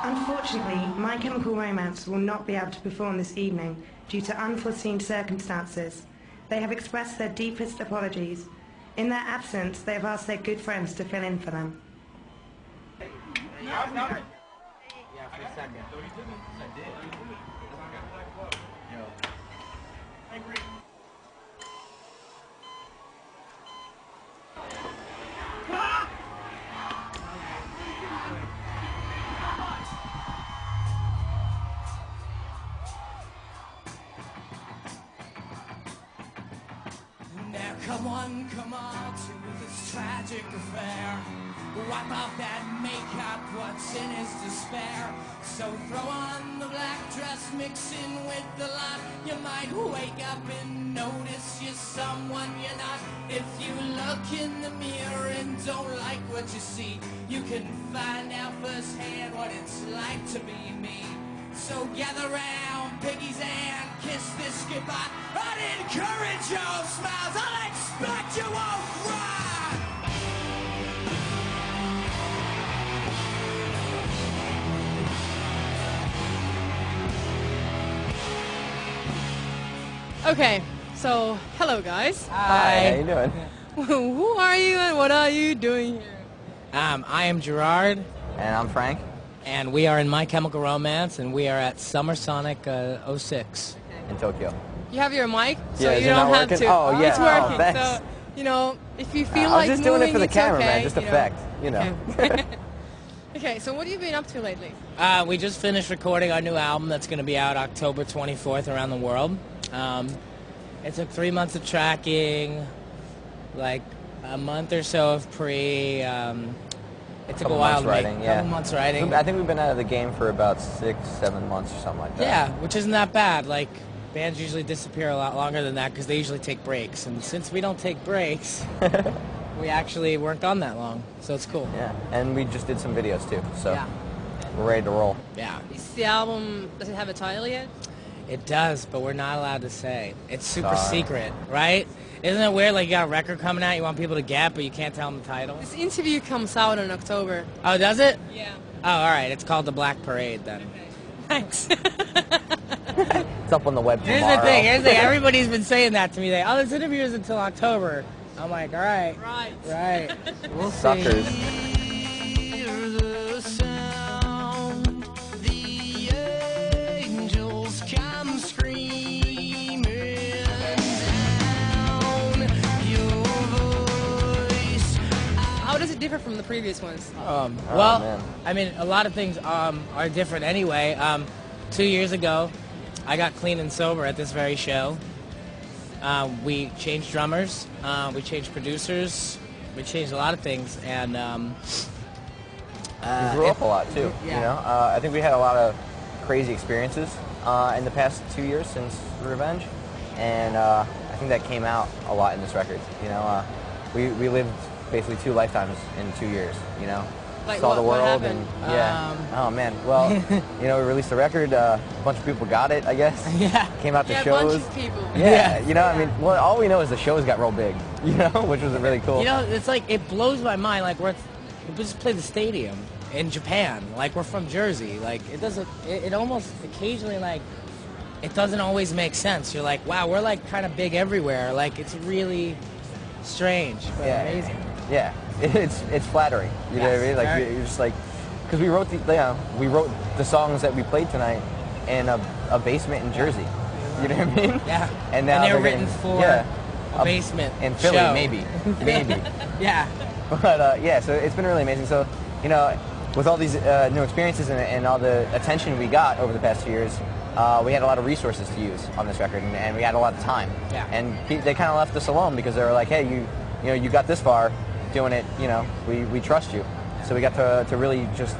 Unfortunately, My Chemical Romance will not be able to perform this evening due to unforeseen circumstances. They have expressed their deepest apologies. In their absence, they have asked their good friends to fill in for them. Yeah, for a second. I did. Now come on to this tragic affair. Wipe off that makeup, what's in is despair. So throw on the black dress, mix in with the lot. You might wake up and notice you're someone you're not. If you look in the mirror and don't like what you see, you can find out firsthand what it's like to be me. So gather round, piggies, and kiss this goodbye. I'd encourage your smiles, I'll expect you won't cry. Okay, so hello guys. Hi, how you doing? Who are you and what are you doing here? I am Gerard. And I'm Frank. And we are in My Chemical Romance, and we are at Summer Sonic 06. In Tokyo. You have your mic, so Yeah, you don't have working? to. Oh, yeah. It's working. Thanks. So, you know, if you feel I was like just doing it for the it's camera, okay, man. Just effect, you know. Okay. Okay, so what have you been up to lately? We just finished recording our new album that's going to be out October 24th around the world. It took 3 months of tracking, like a month or so of pre. It took a while to make. Couple months writing. I think we've been out of the game for about 6, 7 months or something like that. Yeah, which isn't that bad. Like, bands usually disappear a lot longer than that because they usually take breaks. And since we don't take breaks, we actually weren't gone that long. So it's cool. Yeah, and we just did some videos too. So Yeah. we're ready to roll. Yeah. Is the album, does it have a title yet? It does, but we're not allowed to say. It's super secret, right? Isn't it weird? Like, you got a record coming out, you want people to get, but you can't tell them the title? This interview comes out in October. Oh, does it? Yeah. Oh, all right. It's called The Black Parade, then. Thanks. It's up on the web tomorrow. Here's the thing. Everybody's been saying that to me. Oh, this interview is until October. I'm like, all right. Right. Right. We'll Suckers. see. How does it differ from the previous ones? Well, I mean, a lot of things are different anyway. 2 years ago, I got clean and sober at this very show. We changed drummers, we changed producers, we changed a lot of things, and we grew up a lot too. Yeah. You know, I think we had a lot of crazy experiences in the past 2 years since Revenge, and I think that came out a lot in this record. You know, we lived basically 2 lifetimes in 2 years. You know, Like saw the what world happened? and yeah. Oh man, well, you know, we released the record. A bunch of people got it, I guess. Yeah. Came out to Yeah, shows. a bunch of people. Yeah, you know, I mean, well, all we know is the shows got real big. You know, which was really cool. You know, it's like, it blows my mind. Like, we just played the stadium in Japan. Like, we're from Jersey. Like, it doesn't, it almost occasionally, like, it doesn't always make sense. You're like, wow, we're like kind of big everywhere. Like, it's really strange, but amazing. Yeah, it's flattering. You know what I mean? Like, you're just like, because we wrote the songs that we played tonight in a basement in Jersey. You know what I mean? Yeah. And now they're they're written getting, for a basement in Philly, show. maybe. Yeah. But yeah, so it's been really amazing. So, you know, with all these new experiences and all the attention we got over the past 2 years, we had a lot of resources to use on this record, and we had a lot of time. Yeah. And they kind of left us alone because they were like, hey, you know, you got this far doing it, you know, we trust you. So we got to really just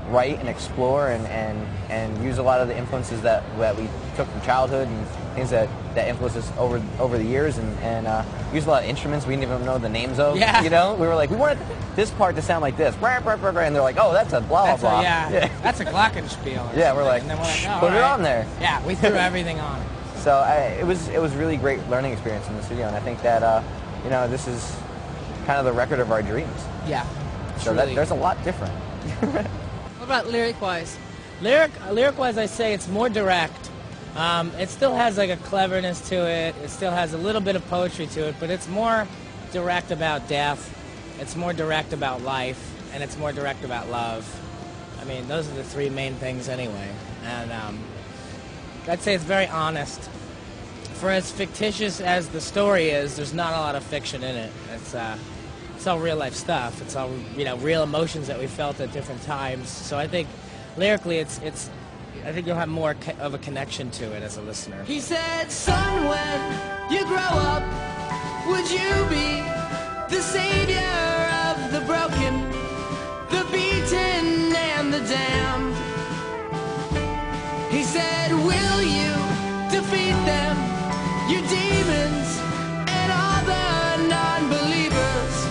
write and explore and use a lot of the influences that we took from childhood and things that influenced us over the years, and use a lot of instruments we didn't even know the names of. Yeah. You know, we were like, we wanted this part to sound like this, and they're like, oh, that's a blah blah blah. That's a glockenspiel. Yeah, we're like, and then we're like, oh, put it right. on there. Yeah, we threw everything on it. So it was really great learning experience in the studio, and I think that you know, this is kind of the record of our dreams. Yeah. So there's a lot different. What about lyric-wise? Lyric-wise, I say it's more direct. It still has like a cleverness to it. It still has a little bit of poetry to it, but it's more direct about death. It's more direct about life, and it's more direct about love. I mean, those are the three main things anyway. And I'd say it's very honest. For as fictitious as the story is, there's not a lot of fiction in it. It's all real life stuff. It's all, you know, real emotions that we felt at different times. So I think lyrically, I think you'll have more of a connection to it as a listener. He said, son, when you grow up, would you be the savior of the broken, the beaten, and the damned? He said, will you defeat them, your demons, and all the non-believers?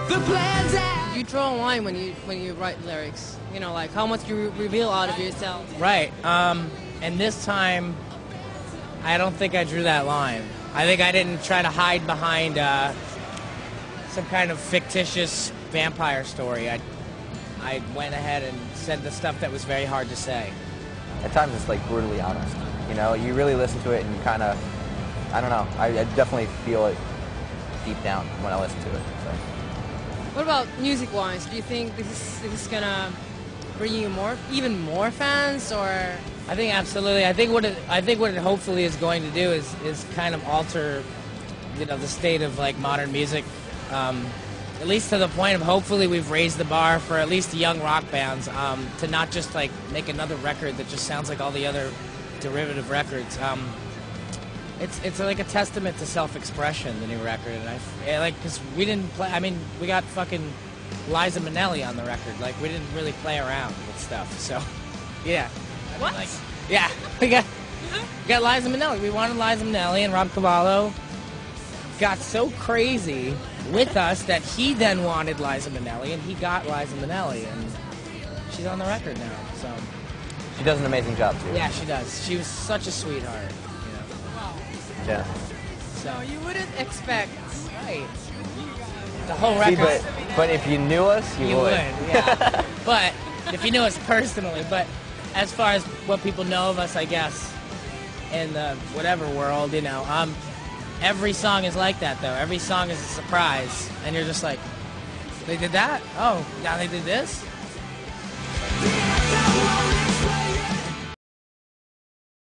The plans that You draw a line when you write lyrics. You know, like how much you reveal out of yourself. Right. And this time, I don't think I drew that line. I think I didn't try to hide behind some kind of fictitious vampire story. I went ahead and said the stuff that was very hard to say. At times it's like brutally honest. You know, you really listen to it and you kind of, I don't know, I definitely feel it deep down when I listen to it. So. What about music-wise? Do you think this is gonna bring you even more fans, or? I think absolutely. I think what it hopefully is going to do is kind of alter, you know, the state of like modern music. At least to the point of hopefully we've raised the bar for at least young rock bands to not just like make another record that just sounds like all the other derivative records. It's like a testament to self-expression, the new record, and like because we didn't play. I mean, we got fucking Liza Minnelli on the record. Like we didn't really play around with stuff. So yeah. What? Like, yeah, we got Liza Minnelli. We wanted Liza Minnelli, and Rob Cavallo got so crazy with us that he then wanted Liza Minnelli, and he got Liza Minnelli, and she's on the record now. So She does an amazing job too. yeah, she does. She was such a sweetheart. You know. Wow. Yeah. So you wouldn't expect. Right. The whole See, record. but if you knew us, you would. Yeah. But if you knew us personally, but as far as what people know of us, I guess, in the whatever world, you know, every song is like that, though. Every song is a surprise, and you're just like, they did that? Oh, now they did this?